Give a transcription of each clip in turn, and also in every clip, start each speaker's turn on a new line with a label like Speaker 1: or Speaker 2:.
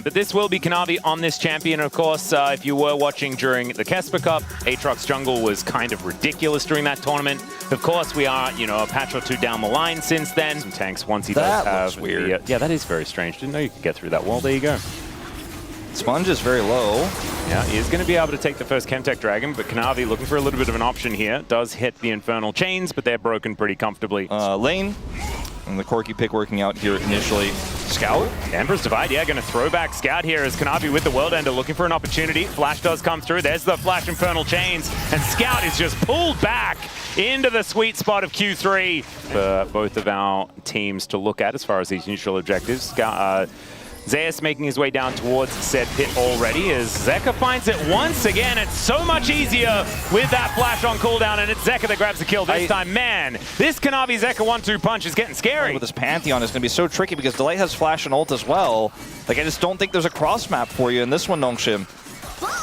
Speaker 1: But this will be Kanavi on this champion. Of course, if you were watching during the Kesper Cup, Aatrox jungle was kind of ridiculous during that tournament. Of course, we are, a patch or two down the line since then. Some tanks once he does have...
Speaker 2: That looks weird.
Speaker 1: Yeah, that is very strange. Didn't know you could get through that wall. There you go.
Speaker 2: Sponge is very low.
Speaker 1: Yeah, he is going to be able to take the first Chemtech Dragon, but Kanavi looking for a little bit of an option here. Does hit the Infernal Chains, but they're broken pretty comfortably.
Speaker 2: Lane, and the Corki pick working out here initially. Scout?
Speaker 1: Emperor's Divide, yeah, going to throw back Scout here as Kanavi with the World Ender looking for an opportunity. Flash does come through. There's the Flash Infernal Chains, and Scout is just pulled back into the sweet spot of Q3 for both of our teams to look at as far as these neutral objectives. Zeus making his way down towards said pit already as Zeka finds it once again. It's so much easier with that flash on cooldown, and it's Zeka that grabs the kill this time. Man, this Kanavi Zeka 1-2 punch is getting scary.
Speaker 2: With this Pantheon, it's going to be so tricky because Delight has flash and ult as well. Like, I just don't think there's a cross map for you in this one, Nongshim.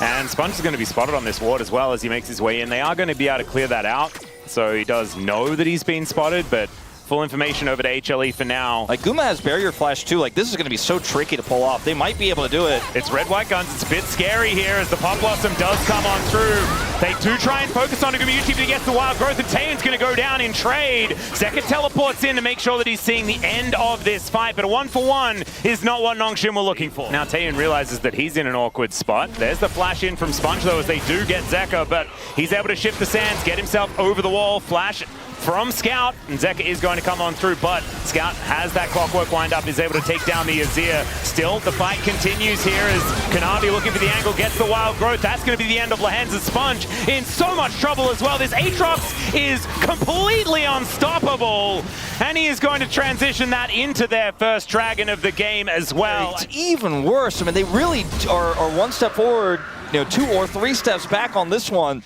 Speaker 1: And Sponge is going to be spotted on this ward as well as he makes his way in. They are going to be able to clear that out, so he does know that he's been spotted, but full information over to HLE for now.
Speaker 2: Like, Guma has barrier flash too. Like, this is going to be so tricky to pull off. They might be able to do it.
Speaker 1: It's red-white guns. It's a bit scary here as the Pop Blossom does come on through. They do try and focus on Gumayuchi, but he gets the Wild Growth, and Taeyeon's going to go down in trade. Zeka teleports in to make sure that he's seeing the end of this fight, but a 1-for-1 is not what Nongshim were looking for. Now Taeyeon realizes that he's in an awkward spot. There's the flash in from Sponge, though, as they do get Zeka, but he's able to shift the sands, get himself over the wall, flash from Scout, and Zeka is going to come on through, but Scout has that clockwork wind up, is able to take down the Azir. Still, the fight continues here as Kanavi looking for the angle, gets the Wild Growth. That's going to be the end of Lahen's Sponge in so much trouble as well. This Aatrox is completely unstoppable, and he is going to transition that into their first Dragon of the game as well.
Speaker 2: It's even worse. I mean, they really are one step forward, 2 or 3 steps back on this one,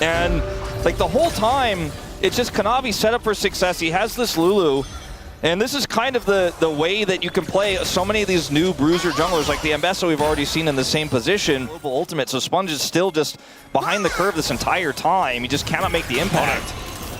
Speaker 2: and like the whole time, it's just Kanavi set up for success. He has this Lulu, and this is kind of the way that you can play so many of these new bruiser junglers, like the Ambessa we've already seen in the same position. Global ultimate, so Sponge is still just behind the curve this entire time. He just cannot make the impact.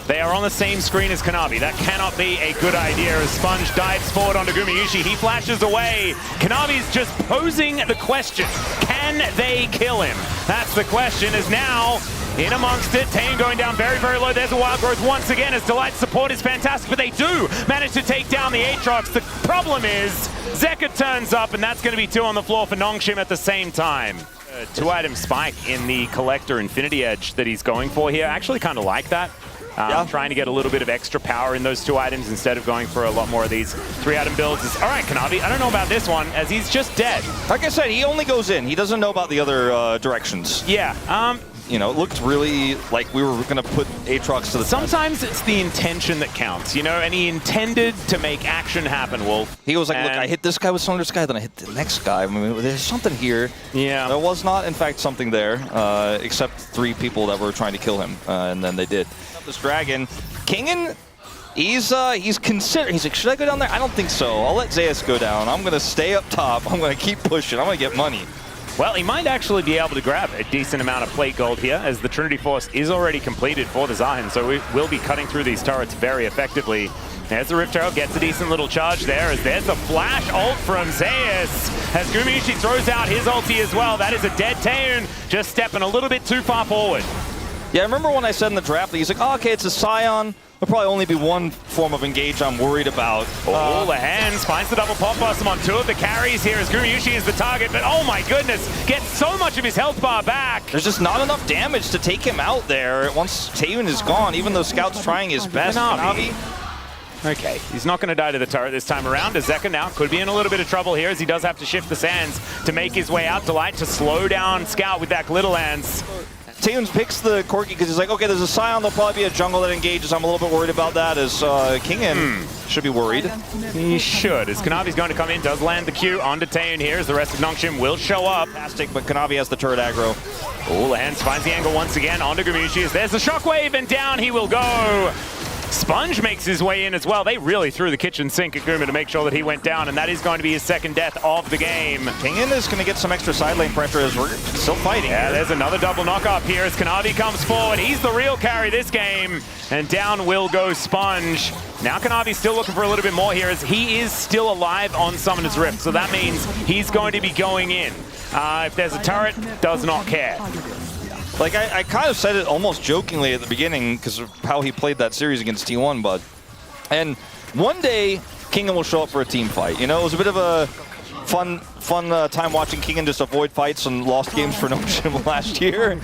Speaker 1: They are on the same screen as Kanavi. That cannot be a good idea as Sponge dives forward onto Gumayuchi. He flashes away. Kanavi's just posing the question, can they kill him? That's the question, is now in amongst it. Taeyeon going down very, very low. There's a Wild Growth once again as Delight's support is fantastic, but they do manage to take down the Aatrox. The problem is Zeka turns up, and that's going to be 2 on the floor for Nongshim at the same time. 2-item spike in the Collector Infinity Edge that he's going for here. I actually kind of like that. Trying to get a little bit of extra power in those 2 items instead of going for a lot more of these 3-item builds. All right, Kanavi, I don't know about this one, as he's just dead.
Speaker 2: Like I said, he only goes in. He doesn't know about the other directions.
Speaker 1: Yeah.
Speaker 2: It looked really like we were going to put Aatrox to the
Speaker 1: Sometimes it's the intention that counts, and he intended to make action happen, Wolf.
Speaker 2: He was like, look, I hit this guy with Thunder Sky, then I hit the next guy. I mean, there's something here.
Speaker 1: Yeah.
Speaker 2: There was not, in fact, something there, except 3 people that were trying to kill him, and then they did. This Dragon, Kingen, he's considering, he's like, should I go down there? I don't think so. I'll let Zeus go down. I'm going to stay up top. I'm going to keep pushing. I'm going to get money.
Speaker 1: Well, he might actually be able to grab a decent amount of plate gold here, as the Trinity Force is already completed for the Zion, so we will be cutting through these turrets very effectively. There's the Rift Herald, gets a decent little charge there, as there's the flash ult from Zeus, as Gumayuchi throws out his ulti as well. That is a dead Taeyeon, just stepping a little bit too far forward.
Speaker 2: Yeah, I remember when I said in the draft that he's like, oh, okay, it's a Scion. There'll probably only be one form of engage I'm worried about.
Speaker 1: Lahen's finds the double Pop Blossom on 2 of the carries here as Gumayuchi is the target, but oh my goodness, gets so much of his health bar back.
Speaker 2: There's just not enough damage to take him out there once Taeyeon is gone, even though Scout's trying his best. Kanavi.
Speaker 1: Okay, he's not going to die to the turret this time around, as Zeka now could be in a little bit of trouble here, as he does have to shift the sands to make his way out. Delight to slow down Scout with that Glitter Lance.
Speaker 2: Taeyeon picks the Corki because he's like, okay, there's a Scion, there'll probably be a jungle that engages. I'm a little bit worried about that, as Kingen should be worried.
Speaker 1: He should, as Kanavi's going to come in, does land the Q onto Taeyeon here, as the rest of Nongshim will show up.
Speaker 2: Fantastic, but Kanavi has the turret aggro.
Speaker 1: Lahen's finds the angle once again onto Gumayuchi, as there's the shockwave, and down he will go. Sponge makes his way in as well. They really threw the kitchen sink at Guma to make sure that he went down, and that is going to be his second death of the game.
Speaker 2: Kingen is going to get some extra side lane pressure as we're still fighting.
Speaker 1: Yeah, there's another double knock up here as Kanavi comes forward. He's the real carry this game, and down will go Sponge. Now Kanavi's still looking for a little bit more here as he is still alive on Summoner's Rift, so that means he's going to be going in. If there's a turret, does not care.
Speaker 2: Like, I kind of said it almost jokingly at the beginning because of how he played that series against T1, but... And one day, Kingen will show up for a team fight. You know, it was a bit of a fun time watching Kingen just avoid fights and lost games for Nongshim last year.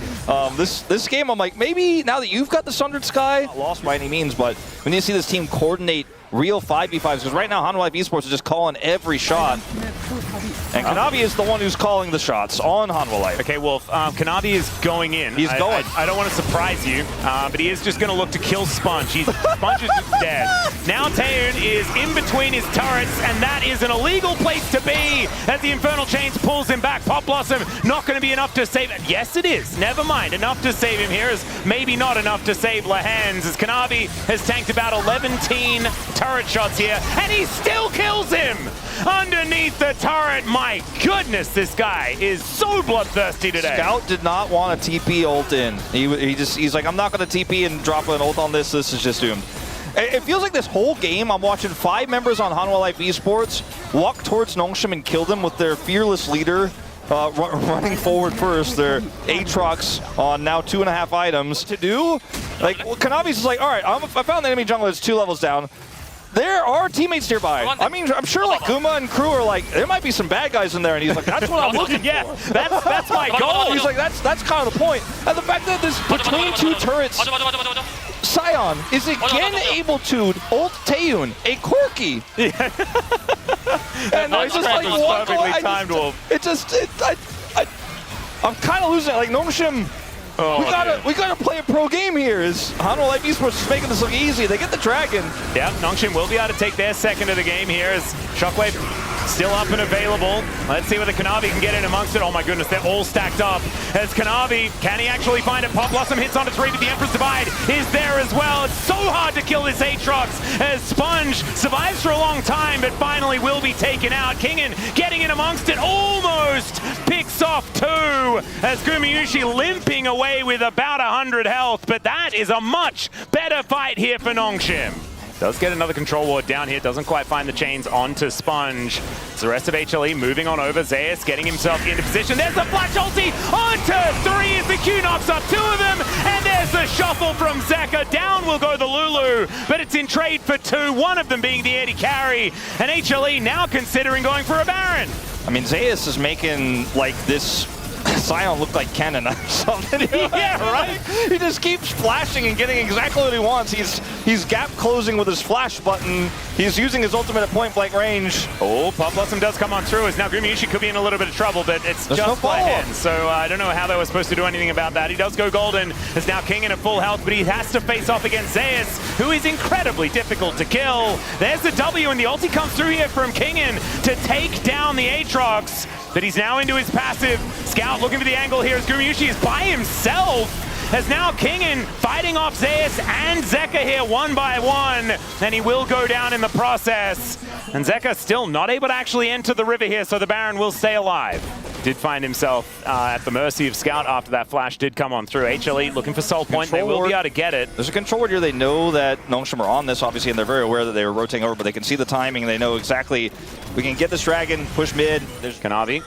Speaker 2: This game, I'm like, maybe now that you've got the Sundered Sky, not lost by any means, but we need to see this team coordinate real 5v5s, because right now Hanwha Life Esports is just calling every shot. And Kanavi is the one who's calling the shots on Hanwha Life.
Speaker 1: Okay, Wolf, Kanavi is going in.
Speaker 2: He's going.
Speaker 1: I don't want to surprise you, but he is just going to look to kill Sponge. Sponge is just dead. Now Taeun is in between his turrets, and that is an illegal place to be as the Infernal Chains pulls him back. Pop Blossom not going to be enough to save him. Yes, it is. Never mind. Enough to save him here is maybe not enough to save Lehens, as Kanavi has tanked about 11 turret shots here, and he still kills him underneath the turret. My goodness, this guy is so bloodthirsty today.
Speaker 2: Scout did not want a TP ult in. He's like, I'm not going to TP and drop an ult on this. This is just doomed. It feels like this whole game, I'm watching 5 members on Hanwha Life Esports walk towards Nongshim and kill them with their fearless leader running forward first. Their Aatrox on now 2.5 items to do. Like, Kanavi's is like, all right, I found the enemy jungler that's 2 levels down. There are teammates nearby. I mean, I'm sure like Guma and crew are like, there might be some bad guys in there, and he's like, that's what I'm looking for.
Speaker 1: Yeah, that's my goal.
Speaker 2: He's like, that's kind of the point. And the fact that this between 2 turrets, Sion is again able to ult Taeun, a Corki. And I just like walk away. I'm kind of losing it. Like Nongshim. Oh, we gotta play a pro game here. Is Hanwha Life Esports is making this look easy. They get the dragon.
Speaker 1: Yeah, Nongshim will be able to take their second of the game here as Shockwave still up and available. Let's see whether Kanavi can get in amongst it. Oh my goodness, they're all stacked up. As Kanavi, can he actually find it? Pop Blossom hits onto 3, but the Emperor's Divide is there as well. It's so hard to kill this Aatrox as Sponge survives for a long time, but finally will be taken out. Kingen getting in amongst it, almost picks off 2 as Gumayushi limping away with about 100 health, but that is a much better fight here for Nongshim. Does get another control ward down here, doesn't quite find the chains onto Sponge. It's the rest of HLE moving on over. Zeus getting himself into position. There's the flash ulti onto 3 as the Q knocks up 2 of them, and there's the shuffle from Zeka. Down will go the Lulu, but it's in trade for 2, one of them being the Eddie carry, and HLE now considering going for a Baron.
Speaker 2: I mean, Zeus is making like this Sion looked like Kennen or something.
Speaker 1: Yeah, right?
Speaker 2: He just keeps flashing and getting exactly what he wants. He's gap closing with his flash button. He's using his ultimate at point blank range.
Speaker 1: Oh, Pop Blossom does come on through as now Gumayushi could be in a little bit of trouble, but it's
Speaker 2: There's
Speaker 1: just
Speaker 2: no
Speaker 1: Lehens, so I don't know how they were supposed to do anything about that. He does go golden as now King in at full health, but he has to face off against Zeus, who is incredibly difficult to kill. There's the W, and the ulti comes through here from Kingen to take down the Aatrox, but he's now into his passive. Scout looking for the angle here as Gumayushi is by himself. As now Kingen fighting off Zeus and Zeka here 1 by 1, and he will go down in the process. And Zeka still not able to actually enter the river here, so the Baron will stay alive. Did find himself at the mercy of Scout after that flash did come on through. HLE looking for Soul Point, they will be able to get it.
Speaker 2: There's a control ward here. They know that Nongshim are on this, obviously, and they're very aware that they were rotating over, but they can see the timing, and they know exactly, we can get this dragon, push mid. There's
Speaker 1: Kanavi.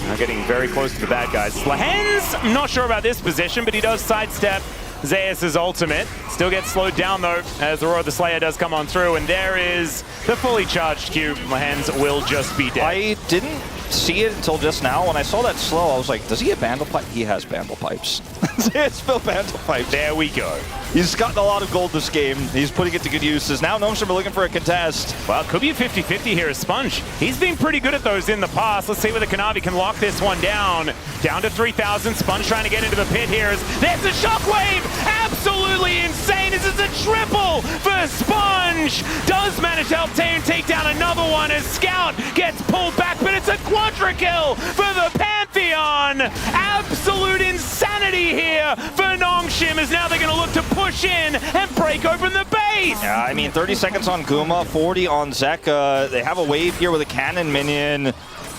Speaker 1: Now getting very close to the bad guys. Lehens, I'm not sure about this position, but he does sidestep Zeus' ultimate. Still gets slowed down though, as the Roar of the Slayer does come on through, and there is the fully charged Q. Lehens will just be dead.
Speaker 2: I didn't see it until just now. When I saw that slow, I was like, does he have Bandle Pipe? He has Bandle Pipes. It's Phil Bandle Pipe.
Speaker 1: There we go.
Speaker 2: He's gotten a lot of gold this game. He's putting it to good uses. Now Nongshim are looking for a contest.
Speaker 1: Well, it could be a 50-50 here as Sponge. He's been pretty good at those in the past. Let's see whether Kanavi can lock this one down. Down to 3,000. Sponge trying to get into the pit here. There's a shockwave! Absolutely insane! This is a triple for Sponge! Does manage to help Taeun take down another one as Scout gets pulled back, but it's a quadra kill for the Pantheon! Absolute insanity here for Nongshim, as now they're going to look to push in and break open the base.
Speaker 2: Yeah, I mean, 30 seconds on Guma, 40 on Zeka. They have a wave here with a cannon minion.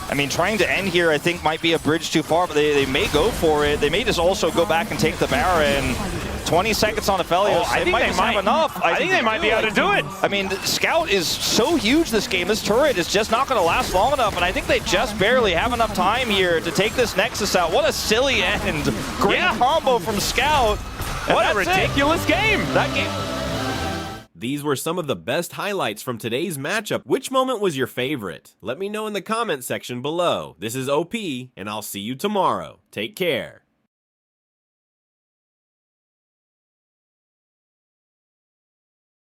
Speaker 2: I mean, trying to end here, I think, might be a bridge too far, but they may go for it. They may just also go back and take the Baron. 20 seconds on Aphelios.
Speaker 1: I think they might
Speaker 2: have enough.
Speaker 1: I think they might be able to do it.
Speaker 2: I mean, Scout is so huge this game. This turret is just not going to last long enough, and I think they just barely have enough time here to take this Nexus out. What a silly end. Great combo from Scout.
Speaker 1: What a ridiculous game.
Speaker 2: That game.
Speaker 3: These were some of the best highlights from today's matchup. Which moment was your favorite? Let me know in the comment section below. This is OP, and I'll see you tomorrow. Take care.